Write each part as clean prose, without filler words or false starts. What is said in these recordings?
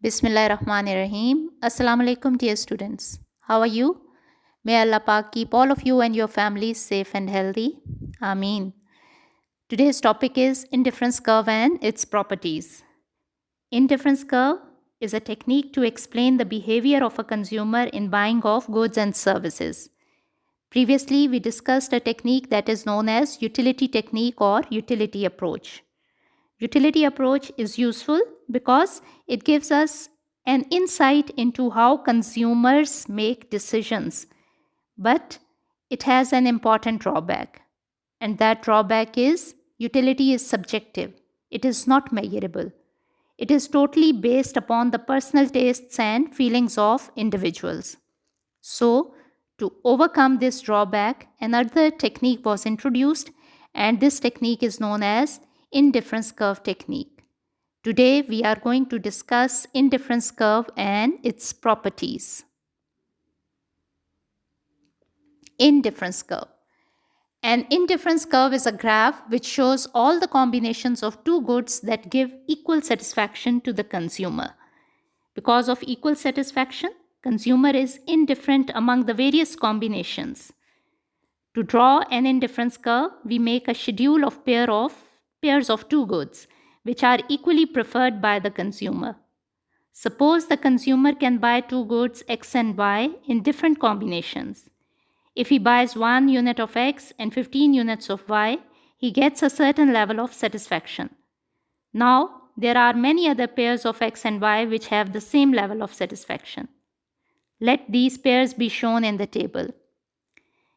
Bismillahirrahmanirrahim. Assalamu alaikum, dear students. How are you? May Allah Pak keep all of you and your families safe and healthy. Ameen. Today's topic is indifference curve and its properties. Indifference curve is a technique to explain the behavior of a consumer in buying of goods and services. Previously, we discussed a technique that is known as utility technique or utility approach. Utility approach is useful because it gives us an insight into how consumers make decisions. But it has an important drawback. And that drawback is utility is subjective. It is not measurable. It is totally based upon the personal tastes and feelings of individuals. So, to overcome this drawback, another technique was introduced, and this technique is known as indifference curve technique. Today, we are going to discuss indifference curve and its properties. Indifference curve. An indifference curve is a graph which shows all the combinations of two goods that give equal satisfaction to the consumer. Because of equal satisfaction, consumer is indifferent among the various combinations. To draw an indifference curve, we make a schedule of pairs of two goods which are equally preferred by the consumer. Suppose the consumer can buy two goods X and Y in different combinations. If he buys 1 unit of X and 15 units of Y, he gets a certain level of satisfaction. Now, there are many other pairs of X and Y which have the same level of satisfaction. Let these pairs be shown in the table.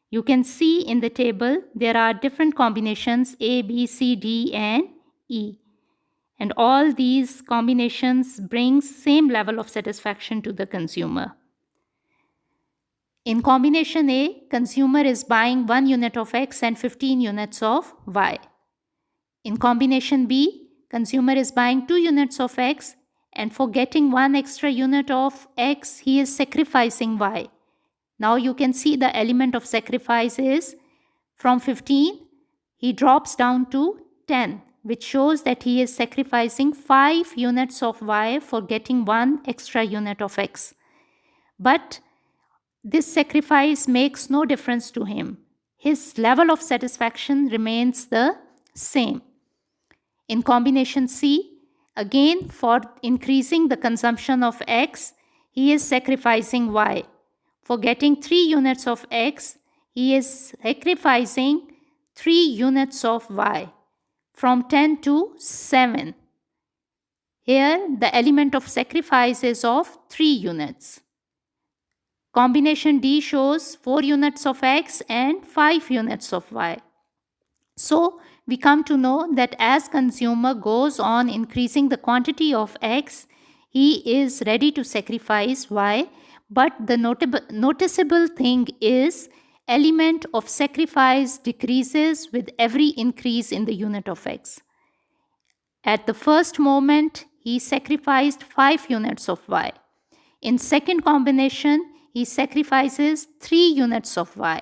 You can see in the table there are different combinations A, B, C, D and E. And all these combinations bring same level of satisfaction to the consumer. In combination A, consumer is buying 1 unit of X and 15 units of Y. In combination B, consumer is buying 2 units of X, and for getting 1 extra unit of X, he is sacrificing Y. Now you can see the element of sacrifice is from 15, he drops down to 10, which shows that he is sacrificing 5 units of Y for getting 1 extra unit of X. But this sacrifice makes no difference to him. His level of satisfaction remains the same. In combination C, again for increasing the consumption of X, he is sacrificing Y. For getting 3 units of X, he is sacrificing 3 units of Y from 10 to 7. Here, the element of sacrifice is of 3 units. Combination D shows 4 units of X and 5 units of Y. So, we come to know that as consumer goes on increasing the quantity of X, he is ready to sacrifice Y. But the noticeable thing is element of sacrifice decreases with every increase in the unit of X. At the first moment, he sacrificed 5 units of Y. In second combination, he sacrifices 3 units of Y.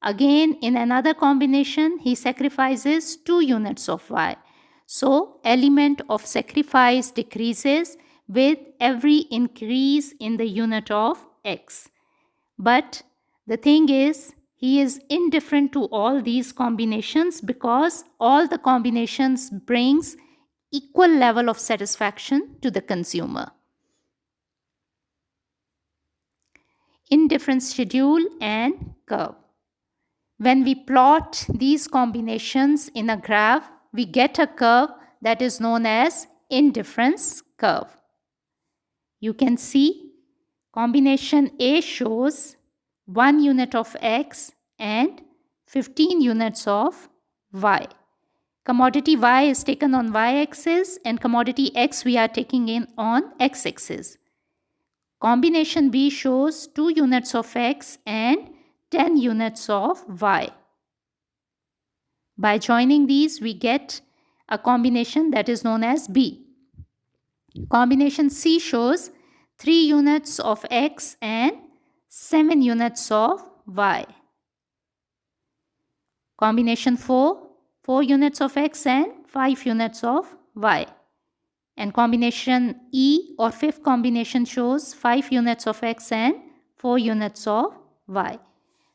Again, in another combination, he sacrifices 2 units of Y. So, element of sacrifice decreases with every increase in the unit of X. But the thing is, he is indifferent to all these combinations because all the combinations brings equal level of satisfaction to the consumer. Indifference schedule and curve. When we plot these combinations in a graph, we get a curve that is known as indifference curve. You can see combination A shows 1 unit of X and 15 units of Y. Commodity Y is taken on Y-axis and commodity X we are taking in on X-axis. Combination B shows 2 units of X and 10 units of Y. By joining these, we get a combination that is known as B. Combination C shows 3 units of X and 7 units of Y. Combination 4, 4 units of X and 5 units of Y. And combination E or fifth combination shows 5 units of X and 4 units of Y.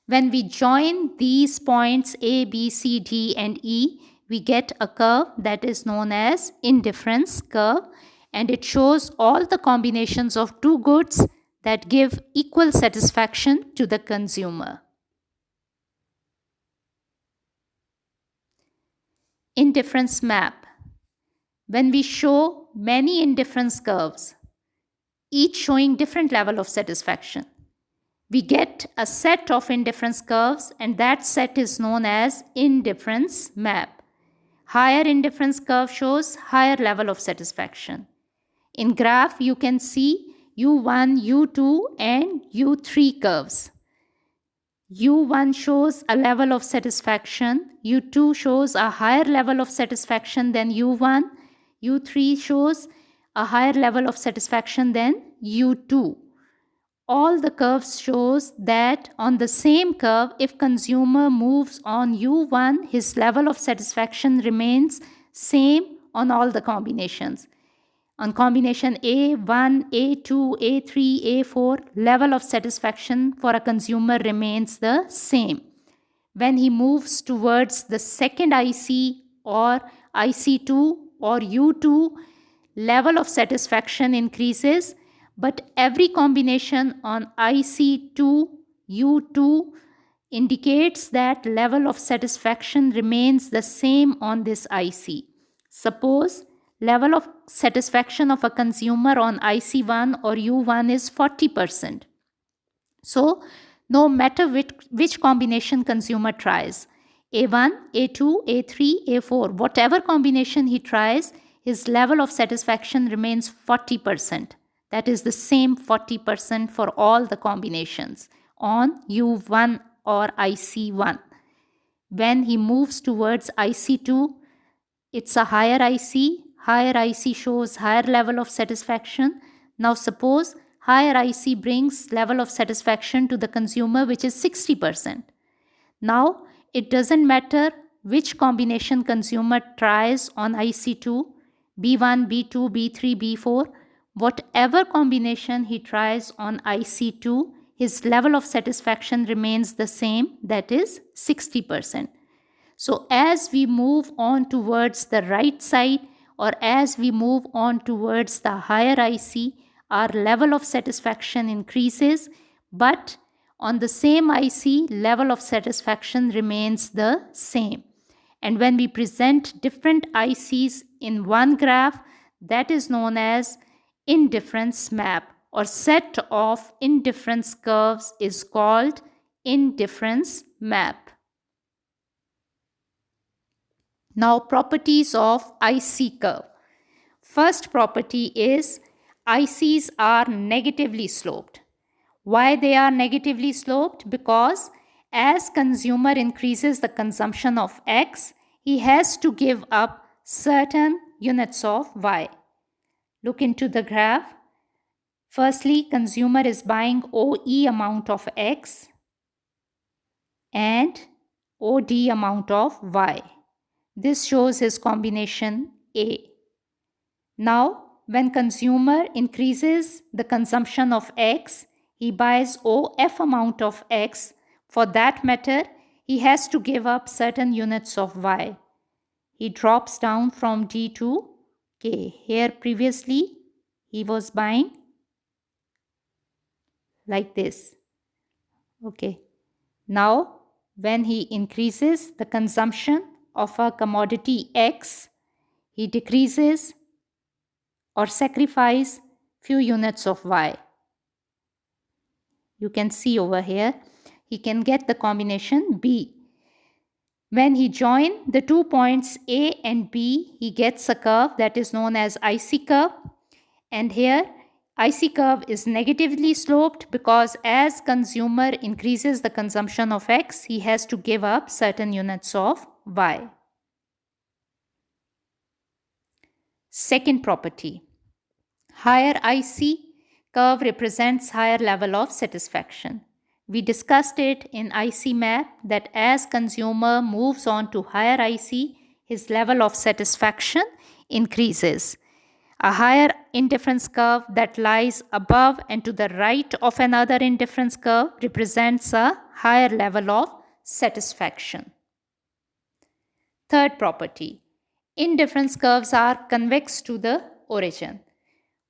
When we join these points A, B, C, D and E, we get a curve that is known as indifference curve, and it shows all the combinations of two goods that give equal satisfaction to the consumer. Indifference map. When we show many indifference curves, each showing different level of satisfaction, we get a set of indifference curves, and that set is known as indifference map. Higher indifference curve shows higher level of satisfaction. In graph, you can see U1, U2 and U3 curves. U1 shows a level of satisfaction, U2 shows a higher level of satisfaction than U1, U3 shows a higher level of satisfaction than U2. All the curves shows that on the same curve, if consumer moves on U1, his level of satisfaction remains same on all the combinations. On combination A1, A2, A3, A4, level of satisfaction for a consumer remains the same. When he moves towards the second IC or IC2 or U2, level of satisfaction increases, but every combination on IC2, U2 indicates that level of satisfaction remains the same on this IC. Suppose level of satisfaction of a consumer on IC1 or U1 is 40%. So, no matter which combination consumer tries, A1, A2, A3, A4, whatever combination he tries, his level of satisfaction remains 40%. That is the same 40% for all the combinations on U1 or IC1. When he moves towards IC2, it's a higher IC. Higher IC shows higher level of satisfaction. Now suppose higher IC brings level of satisfaction to the consumer which is 60%. Now it doesn't matter which combination consumer tries on IC2, B1, B2, B3, B4, whatever combination he tries on IC2, his level of satisfaction remains the same, that is 60%. So as we move on towards the right side or as we move on towards the higher IC, our level of satisfaction increases, but on the same IC, level of satisfaction remains the same. And when we present different ICs in one graph, that is known as indifference map, or set of indifference curves is called indifference map. Now, properties of IC curve. First property is ICs are negatively sloped. Why they are negatively sloped? Because as consumer increases the consumption of X, he has to give up certain units of Y. Look into the graph. Firstly, consumer is buying OE amount of X and OD amount of Y. This shows his combination A. Now, when consumer increases the consumption of X, he buys OF amount of X. For that matter, he has to give up certain units of Y. He drops down from D to K. Here previously, he was buying like this. Okay. Now, when he increases the consumption of a commodity X, he decreases or sacrifices few units of Y. You can see over here, he can get the combination B. When he joins the 2 points A and B, he gets a curve that is known as IC curve. And here, IC curve is negatively sloped because as consumer increases the consumption of X, he has to give up certain units of Y. Second property, higher IC curve represents higher level of satisfaction. We discussed it in IC map that as consumer moves on to higher IC, his level of satisfaction increases. A higher indifference curve that lies above and to the right of another indifference curve represents a higher level of satisfaction. Third property, indifference curves are convex to the origin.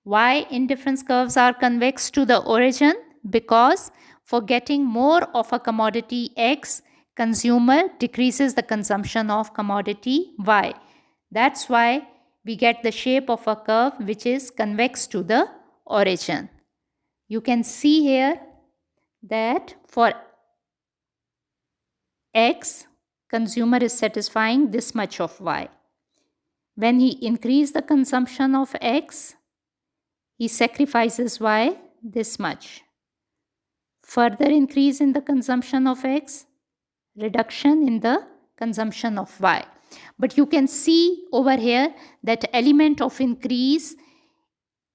Why indifference curves are convex to the origin? Because for getting more of a commodity X, consumer decreases the consumption of commodity Y. That's why we get the shape of a curve which is convex to the origin. You can see here that for X, consumer is satisfying this much of Y. When he increases the consumption of X, he sacrifices Y this much. Further increase in the consumption of X, reduction in the consumption of Y. But you can see over here that element of increase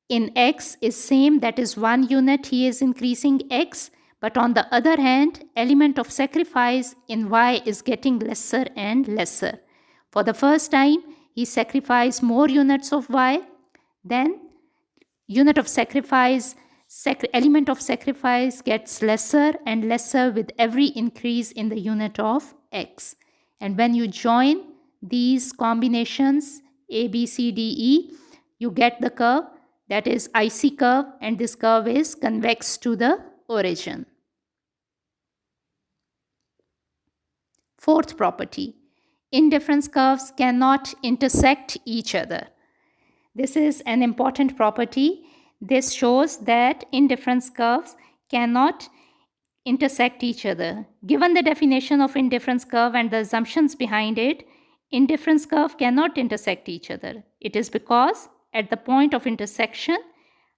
in X is same, that is 1 unit he is increasing X, but on the other hand, element of sacrifice in Y is getting lesser and lesser. For the first time, he sacrificed more units of Y, then unit of sacrifice, element of sacrifice gets lesser and lesser with every increase in the unit of X. And when you join these combinations A, B, C, D, E, you get the curve that is IC curve, and this curve is convex to the origin. Fourth property, indifference curves cannot intersect each other. This is an important property. This shows that indifference curves cannot intersect each other. Given the definition of indifference curve and the assumptions behind it, indifference curve cannot intersect each other. It is because at the point of intersection,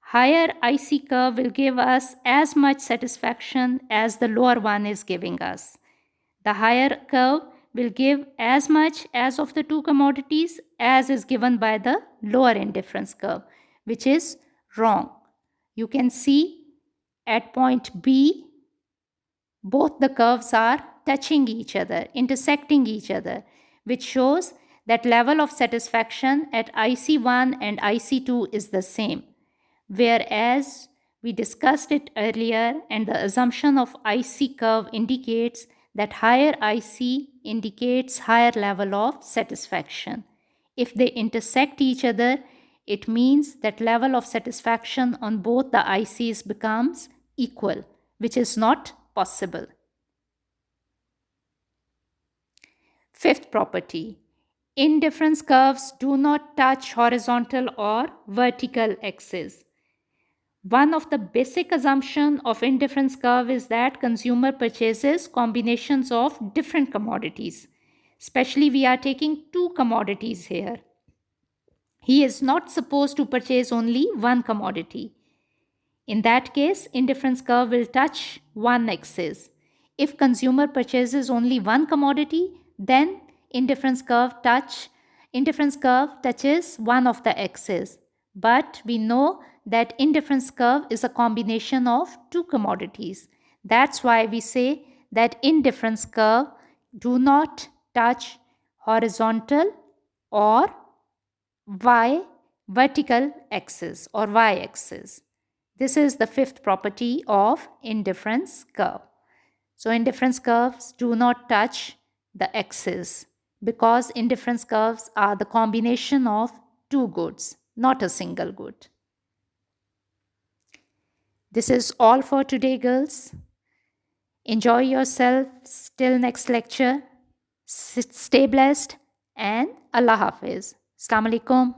higher IC curve will give us as much satisfaction as the lower one is giving us. The higher curve will give as much as of the two commodities as is given by the lower indifference curve, which is wrong. You can see at point B, both the curves are touching each other, intersecting each other, which shows that level of satisfaction at IC1 and IC2 is the same. Whereas we discussed it earlier, and the assumption of IC curve indicates that higher IC indicates higher level of satisfaction. If they intersect each other, it means that level of satisfaction on both the ICs becomes equal, which is not possible. Fifth property, indifference curves do not touch horizontal or vertical axes. One of the basic assumptions of indifference curve is that consumer purchases combinations of different commodities. Especially we are taking two commodities here. He is not supposed to purchase only one commodity. In that case, indifference curve will touch one axis. If consumer purchases only one commodity, then indifference curve touches one of the axes. But we know that indifference curve is a combination of two commodities. That's why we say that indifference curve do not touch horizontal or vertical axis or y-axis. This is the fifth property of indifference curve. So indifference curves do not touch the axis because indifference curves are the combination of two goods, not a single good. This is all for today, girls. Enjoy yourselves till next lecture. Stay blessed and Allah Hafiz. Assalamu alaikum.